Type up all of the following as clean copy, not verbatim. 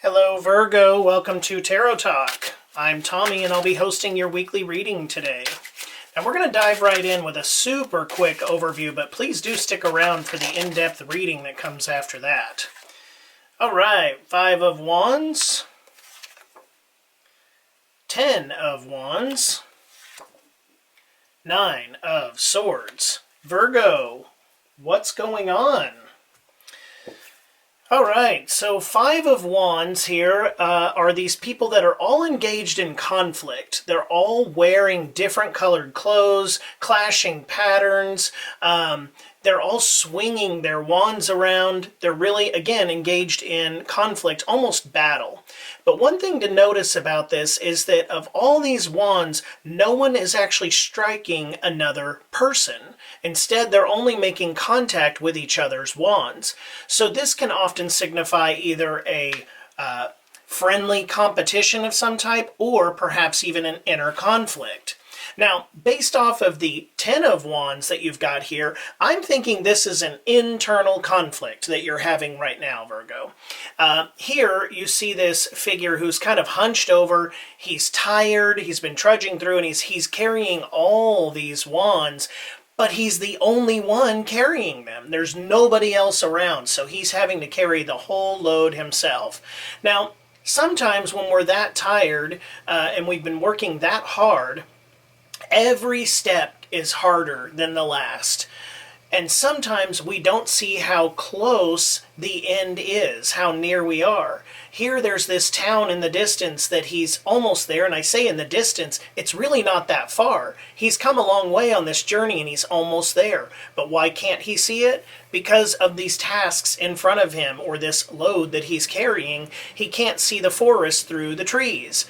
Hello Virgo, welcome to Tarot Talk. I'm Tommy and I'll be hosting your weekly reading today. And we're going to dive right in with a super quick overview, but please do stick around for the in-depth reading that comes after that. Alright, 5 of Wands, 10 of Wands, 9 of Swords. Virgo, what's going on? Alright, so 5 of Wands here are these people that are all engaged in conflict. They're all wearing different colored clothes, clashing patterns. They're all swinging their wands around. They're really, again, engaged in conflict, almost battle. But one thing to notice about this is that of all these wands, no one is actually striking another person. Instead, they're only making contact with each other's wands. So this can often signify either a friendly competition of some type or perhaps even an inner conflict. Now, based off of the 10 of Wands that you've got here, I'm thinking this is an internal conflict that you're having right now, Virgo. Here, you see this figure who's kind of hunched over. He's tired. He's been trudging through, and he's carrying all these wands, but he's the only one carrying them. There's nobody else around, so he's having to carry the whole load himself. Now, sometimes when we're that tired and we've been working that hard, every step is harder than the last. And sometimes we don't see how close the end is, how near we are. Here there's this town in the distance that he's almost there, and I say in the distance, it's really not that far. He's come a long way on this journey and he's almost there. But why can't he see it? Because of these tasks in front of him, or this load that he's carrying. He can't see the forest through the trees.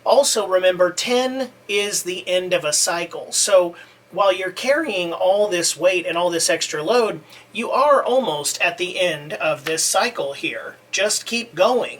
Also remember, 10 is the end of a cycle. So while you're carrying all this weight and all this extra load, you are almost at the end of this cycle here. Just keep going.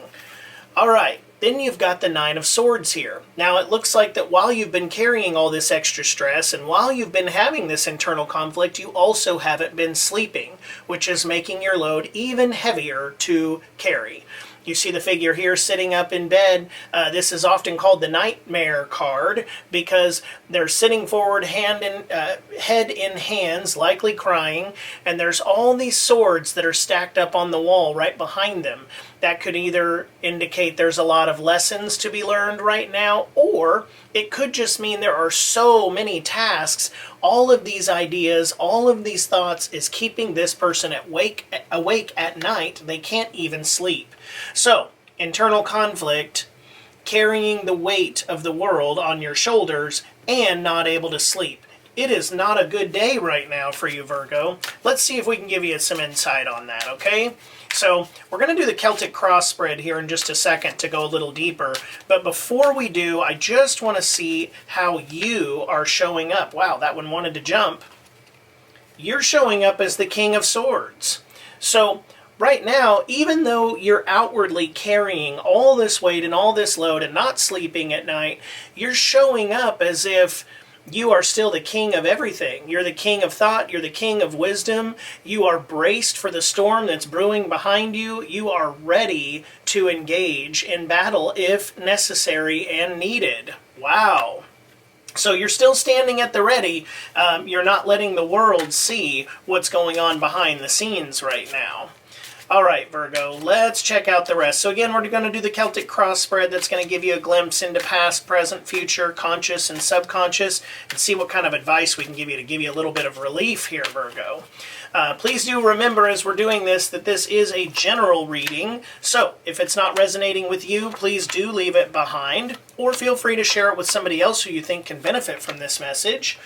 All right, then you've got the 9 of Swords here. Now it looks like that while you've been carrying all this extra stress and while you've been having this internal conflict, you also haven't been sleeping, which is making your load even heavier to carry. You see the figure here sitting up in bed. This is often called the nightmare card because they're sitting forward, head in hands, likely crying, and there's all these swords that are stacked up on the wall right behind them. That could either indicate there's a lot of lessons to be learned right now, or it could just mean there are so many tasks. All of these ideas, all of these thoughts is keeping this person awake at night. They can't even sleep. So, internal conflict, carrying the weight of the world on your shoulders, and not able to sleep. It is not a good day right now for you, Virgo. Let's see if we can give you some insight on that, okay? So we're going to do the Celtic cross spread here in just a second to go a little deeper. But before we do, I just want to see how you are showing up. Wow, that one wanted to jump. You're showing up as the King of Swords. So right now, even though you're outwardly carrying all this weight and all this load and not sleeping at night, you're showing up as if you are still the king of everything. You're the king of thought. You're the king of wisdom. You are braced for the storm that's brewing behind you. You are ready to engage in battle if necessary and needed. Wow. So you're still standing at the ready. You're not letting the world see what's going on behind the scenes right now. All right, Virgo, let's check out the rest. So again, we're going to do the Celtic cross spread. That's going to give you a glimpse into past, present, future, conscious, and subconscious, and see what kind of advice we can give you to give you a little bit of relief here, Virgo. Please do remember as we're doing this that this is a general reading. So if it's not resonating with you, please do leave it behind, or feel free to share it with somebody else who you think can benefit from this message.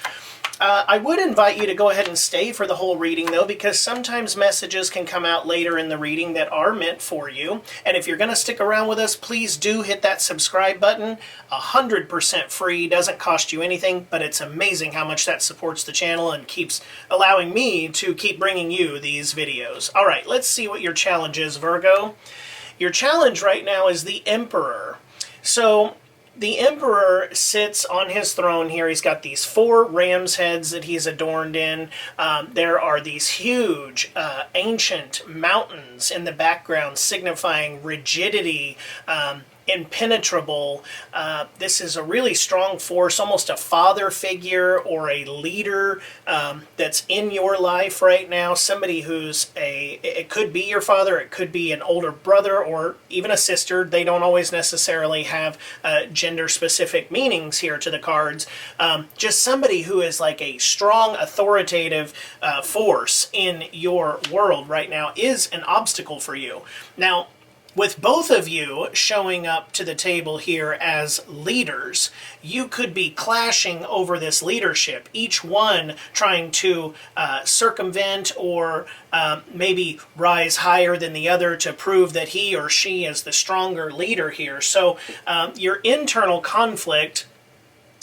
I would invite you to go ahead and stay for the whole reading, though, because sometimes messages can come out later in the reading that are meant for you. And if you're going to stick around with us, please do hit that subscribe button. 100% free, doesn't cost you anything, but it's amazing how much that supports the channel and keeps allowing me to keep bringing you these videos. All right, let's see what your challenge is, Virgo. Your challenge right now is the Emperor. So the Emperor sits on his throne here. He's got these 4 ram's heads that he's adorned in. There are these huge ancient mountains in the background signifying rigidity, impenetrable. This is a really strong force, almost a father figure or a leader that's in your life right now. Somebody who's it could be your father, it could be an older brother or even a sister. They don't always necessarily have gender specific meanings here to the cards. Just somebody who is like a strong authoritative force in your world right now is an obstacle for you. Now, with both of you showing up to the table here as leaders, you could be clashing over this leadership, each one trying to circumvent or maybe rise higher than the other to prove that he or she is the stronger leader here. So your internal conflict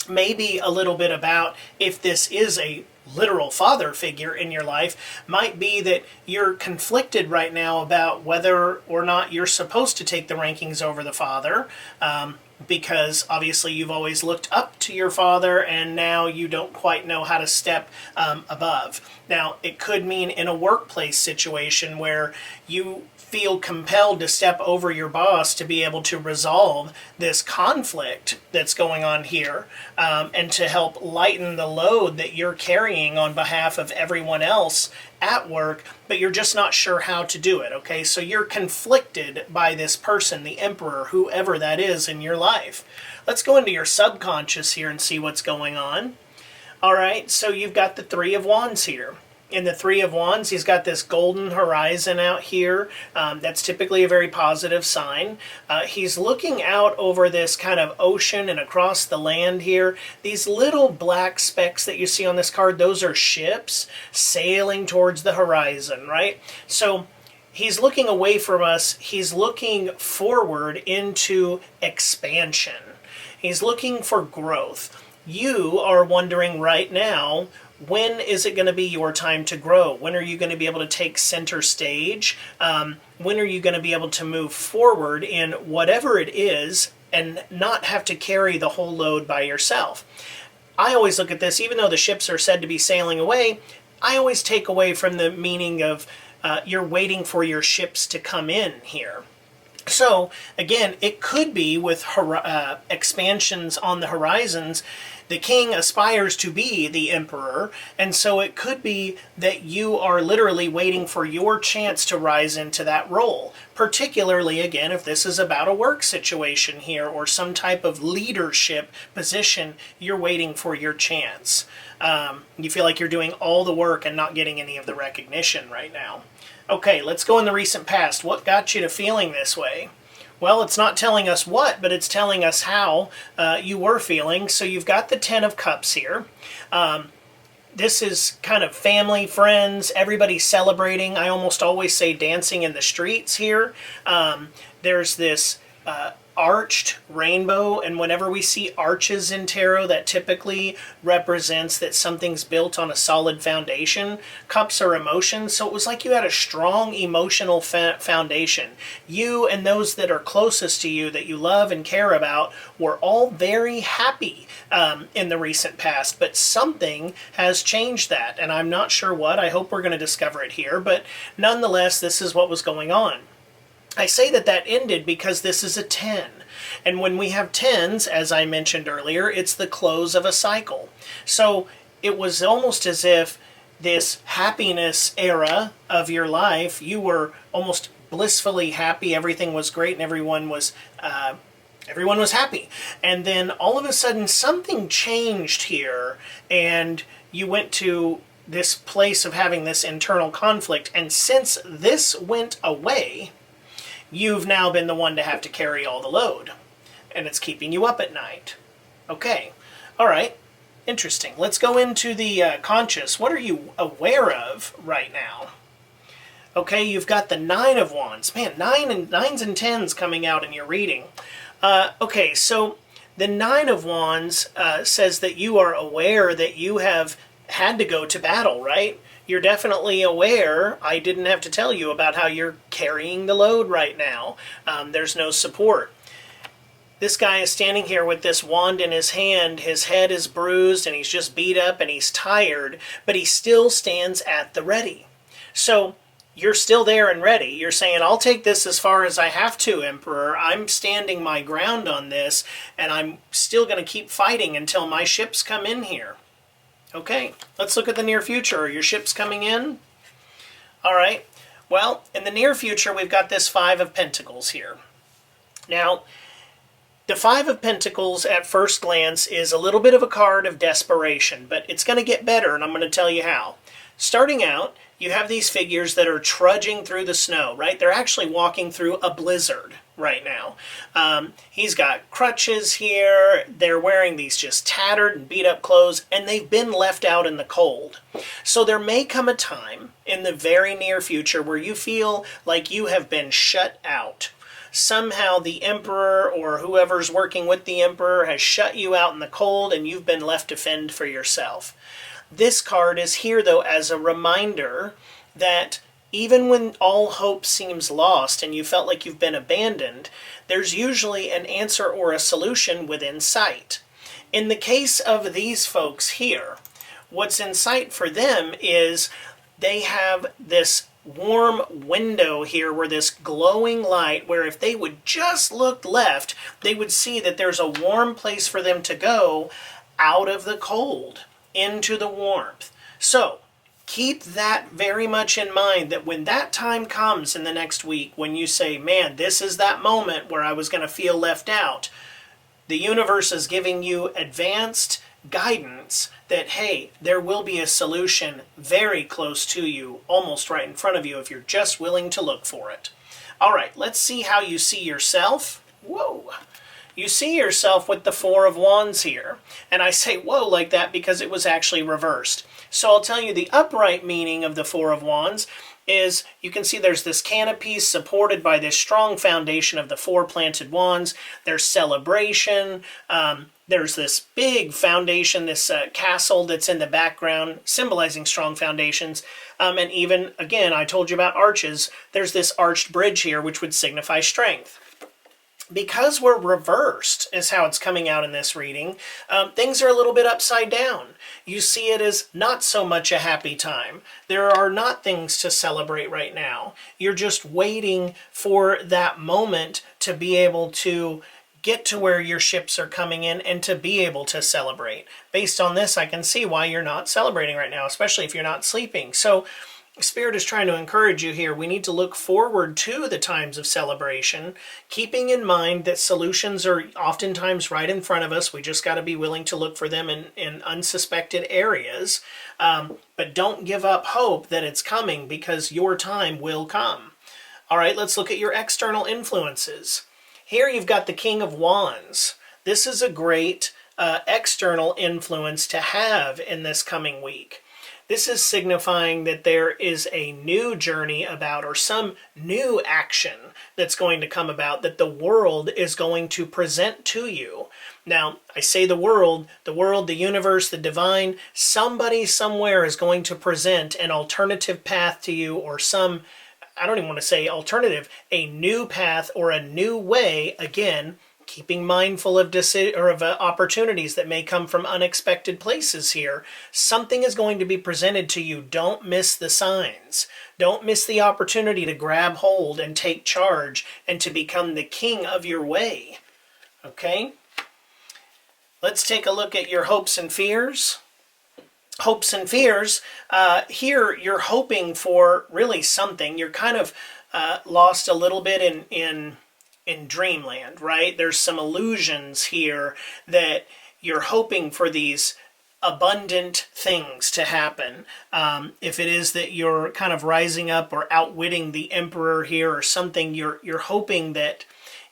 may be a little bit about if this is a literal father figure in your life, might be that you're conflicted right now about whether or not you're supposed to take the rankings over the father, because obviously you've always looked up to your father and now you don't quite know how to step above. Now, it could mean in a workplace situation where you feel compelled to step over your boss to be able to resolve this conflict that's going on here, and to help lighten the load that you're carrying on behalf of everyone else at work, but you're just not sure how to do it, okay? So you're conflicted by this person, the Emperor, whoever that is in your life. Let's go into your subconscious here and see what's going on. All right, so you've got the 3 of Wands here. In the 3 of Wands, he's got this golden horizon out here. That's typically a very positive sign. He's looking out over this kind of ocean and across the land here. These little black specks that you see on this card, those are ships sailing towards the horizon, right? So he's looking away from us. He's looking forward into expansion. He's looking for growth. You are wondering right now, when is it going to be your time to grow? When are you going to be able to take center stage? When are you going to be able to move forward in whatever it is and not have to carry the whole load by yourself? I always look at this, even though the ships are said to be sailing away, I always take away from the meaning of you're waiting for your ships to come in here. So, again, it could be with expansions on the horizons. The king aspires to be the emperor, and so it could be that you are literally waiting for your chance to rise into that role. Particularly, again, if this is about a work situation here or some type of leadership position, you're waiting for your chance. You feel like you're doing all the work and not getting any of the recognition right now. Okay, let's go in the recent past. What got you to feeling this way? Well, it's not telling us what, but it's telling us how you were feeling. So you've got the 10 of Cups here. This is kind of family, friends, everybody celebrating. I almost always say dancing in the streets here. There's this arched rainbow, and whenever we see arches in tarot, that typically represents that something's built on a solid foundation. Cups are emotions, so it was like you had a strong emotional foundation. You and those that are closest to you, that you love and care about, were all very happy in the recent past, but something has changed that, and I'm not sure what. I hope we're going to discover it here, but nonetheless, this is what was going on. I say that ended because this is a 10. And when we have 10s, as I mentioned earlier, it's the close of a cycle. So it was almost as if this happiness era of your life, you were almost blissfully happy, everything was great, and everyone was happy. And then all of a sudden something changed here, and you went to this place of having this internal conflict. And since this went away, you've now been the one to have to carry all the load, and it's keeping you up at night. Okay, all right, interesting. Let's go into the conscious. What are you aware of right now? Okay, you've got the 9 of Wands. Man, 9s and 10s coming out in your reading. Okay, so the 9 of Wands says that you are aware that you have had to go to battle, right? You're definitely aware. I didn't have to tell you about how you're carrying the load right now. There's no support. This guy is standing here with this wand in his hand. His head is bruised and he's just beat up and he's tired, but he still stands at the ready. So you're still there and ready. You're saying, I'll take this as far as I have to, Emperor. I'm standing my ground on this, and I'm still going to keep fighting until my ships come in here. Okay, let's look at the near future. Are your ships coming in? All right. Well, in the near future, we've got this Five of Pentacles here. Now, the Five of Pentacles at first glance is a little bit of a card of desperation, but it's going to get better, and I'm going to tell you how. Starting out, you have these figures that are trudging through the snow, right? They're actually walking through a blizzard right now. He's got crutches here. They're wearing these just tattered and beat up clothes, and they've been left out in the cold. So there may come a time in the very near future where you feel like you have been shut out. Somehow the Emperor or whoever's working with the Emperor has shut you out in the cold and you've been left to fend for yourself. This card is here, though, as a reminder that even when all hope seems lost and you felt like you've been abandoned, there's usually an answer or a solution within sight. In the case of these folks here, what's in sight for them is they have this warm window here where this glowing light, where if they would just look left, they would see that there's a warm place for them to go out of the cold into the warmth. So keep that very much in mind, that when that time comes in the next week, when you say, man, this is that moment where I was going to feel left out, the universe is giving you advanced guidance that, hey, there will be a solution very close to you, almost right in front of you, if you're just willing to look for it. All right, let's see how you see yourself. Whoa. You see yourself with the Four of Wands here. And I say whoa like that because it was actually reversed. So I'll tell you the upright meaning of the Four of Wands is, you can see there's this canopy supported by this strong foundation of the four planted wands. There's celebration. There's this big foundation, this castle that's in the background, symbolizing strong foundations. And even, again, I told you about arches. There's this arched bridge here, which would signify strength. Because we're reversed, is how it's coming out in this reading, things are a little bit upside down. You see it as not so much a happy time. There are not things to celebrate right now. You're just waiting for that moment to be able to get to where your ships are coming in and to be able to celebrate. Based on this, I can see why you're not celebrating right now, especially if you're not sleeping. So Spirit is trying to encourage you here. We need to look forward to the times of celebration, keeping in mind that solutions are oftentimes right in front of us. We just got to be willing to look for them in unsuspected areas. But don't give up hope that it's coming, because your time will come. All right, let's look at your external influences. Here you've got the King of Wands. This is a great external influence to have in this coming week. This is signifying that there is a new journey about, or some new action that's going to come about, that the world is going to present to you. Now, I say the world, the universe, the divine, somebody somewhere is going to present an alternative path to you, or some, I don't even want to say alternative, a new path or a new way, again, keeping mindful of opportunities that may come from unexpected places here. Something is going to be presented to you. Don't miss the signs. Don't miss the opportunity to grab hold and take charge and to become the king of your way. Okay? Let's take a look at your hopes and fears. Hopes and fears. Here you're hoping for really something. You're kind of lost a little bit in dreamland, right? There's some illusions here that you're hoping for these abundant things to happen. If it is that you're kind of rising up or outwitting the Emperor here or something, you're hoping that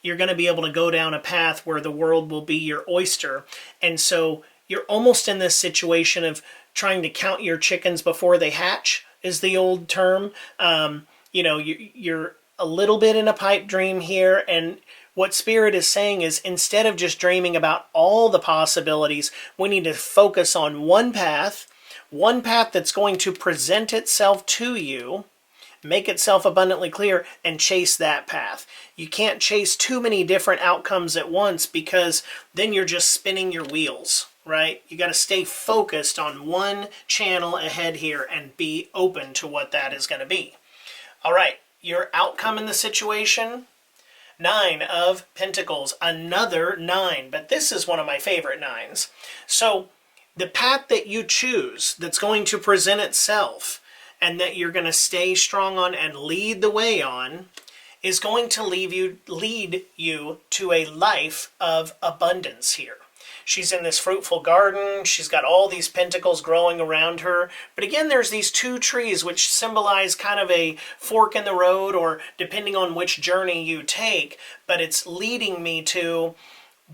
you're going to be able to go down a path where the world will be your oyster. And so you're almost in this situation of trying to count your chickens before they hatch, is the old term. You're a little bit in a pipe dream here, and what Spirit is saying is, instead of just dreaming about all the possibilities, we need to focus on one path that's going to present itself to you. make it self-abundantly clear, and chase that path. You can't chase too many different outcomes at once because then you're just spinning your wheels, right? You got to stay focused on one channel ahead here and be open to what that is going to be. All right, your outcome in the situation, 9 of Pentacles, another 9, but this is one of my favorite 9s. So the path that you choose that's going to present itself and that you're going to stay strong on and lead the way on is going to lead you to a life of abundance here. She's in this fruitful garden. She's got all these pentacles growing around her. But again, there's these 2 trees which symbolize kind of a fork in the road, or depending on which journey you take. But it's leading me to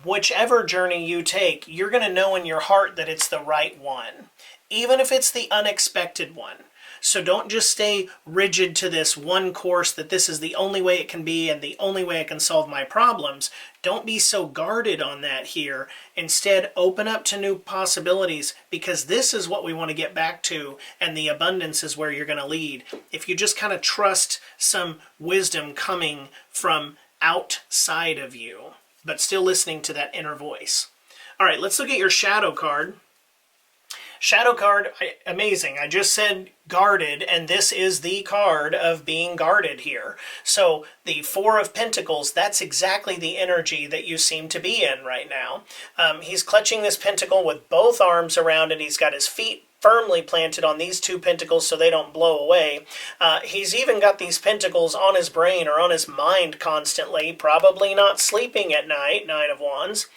whichever journey you take, you're going to know in your heart that it's the right one, even if it's the unexpected one. So don't just stay rigid to this one course that this is the only way it can be and the only way I can solve my problems. Don't be so guarded on that here. Instead, open up to new possibilities, because this is what we want to get back to, and the abundance is where you're going to lead. If you just kind of trust some wisdom coming from outside of you, but still listening to that inner voice. All right, let's look at your shadow card. Shadow card, amazing. I just said guarded, and this is the card of being guarded here. So the 4 of Pentacles, that's exactly the energy that you seem to be in right now. He's clutching this pentacle with both arms around it. He's got his feet firmly planted on these 2 pentacles so they don't blow away. He's even got these pentacles on his brain or on his mind constantly, probably not sleeping at night, 9 of Wands.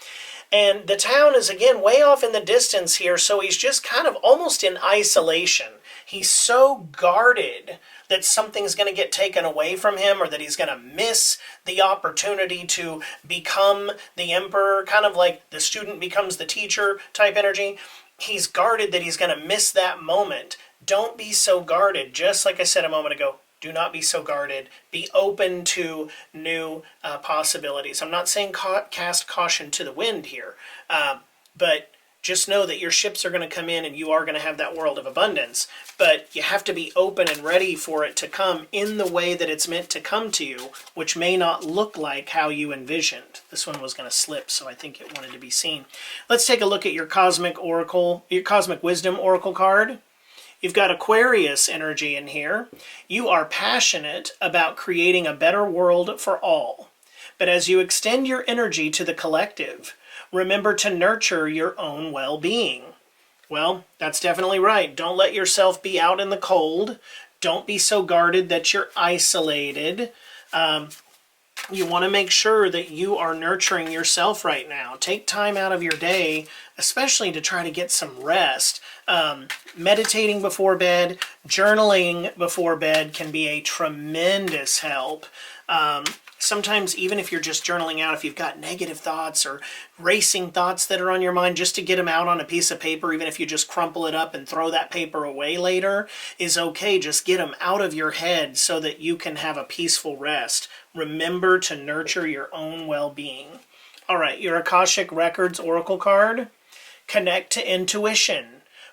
And the town is, again, way off in the distance here, so he's just kind of almost in isolation. He's so guarded that something's going to get taken away from him, or that he's going to miss the opportunity to become the emperor, kind of like the student becomes the teacher type energy. He's guarded that he's going to miss that moment. Don't be so guarded. Just like I said a moment ago, do not be so guarded. Be open to new possibilities. I'm not saying cast caution to the wind here, but just know that your ships are going to come in and you are going to have that world of abundance. But you have to be open and ready for it to come in the way that it's meant to come to you, which may not look like how you envisioned. This one was going to slip, so I think it wanted to be seen. Let's take a look at your Cosmic Oracle, your Cosmic Wisdom Oracle card. You've got Aquarius energy in here. You are passionate about creating a better world for all. But as you extend your energy to the collective, remember to nurture your own well-being. Well, that's definitely right. Don't let yourself be out in the cold. Don't be so guarded that you're isolated. You want to make sure that you are nurturing yourself right now. Take time out of your day, especially to try to get some rest. Meditating before bed, journaling before bed can be a tremendous help. Sometimes even if you're just journaling out, if you've got negative thoughts or racing thoughts that are on your mind, just to get them out on a piece of paper, even if you just crumple it up and throw that paper away later, is okay. Just get them out of your head so that you can have a peaceful rest. Remember to nurture your own well-being. All right, your Akashic Records Oracle card. Connect to intuition.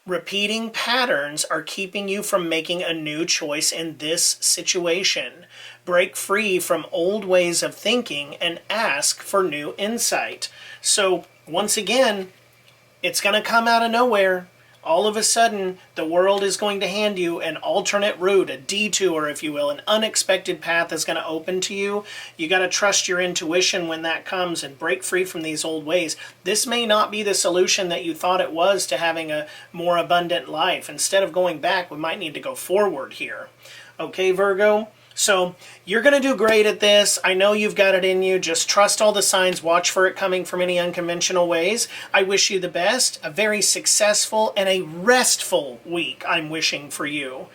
Repeating patterns are keeping you from making a new choice in this situation. Break free from old ways of thinking and ask for new insight. So, once again, it's going to come out of nowhere. All of a sudden, the world is going to hand you an alternate route, a detour, if you will. An unexpected path is going to open to you. You got to trust your intuition when that comes and break free from these old ways. This may not be the solution that you thought it was to having a more abundant life. Instead of going back, we might need to go forward here. Okay, Virgo? So you're going to do great at this. I know you've got it in you. Just trust all the signs. Watch for it coming from any unconventional ways. I wish you the best, a very successful and a restful week I'm wishing for you.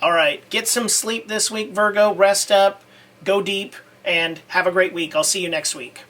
All right, get some sleep this week, Virgo. Rest up, go deep, and have a great week. I'll see you next week.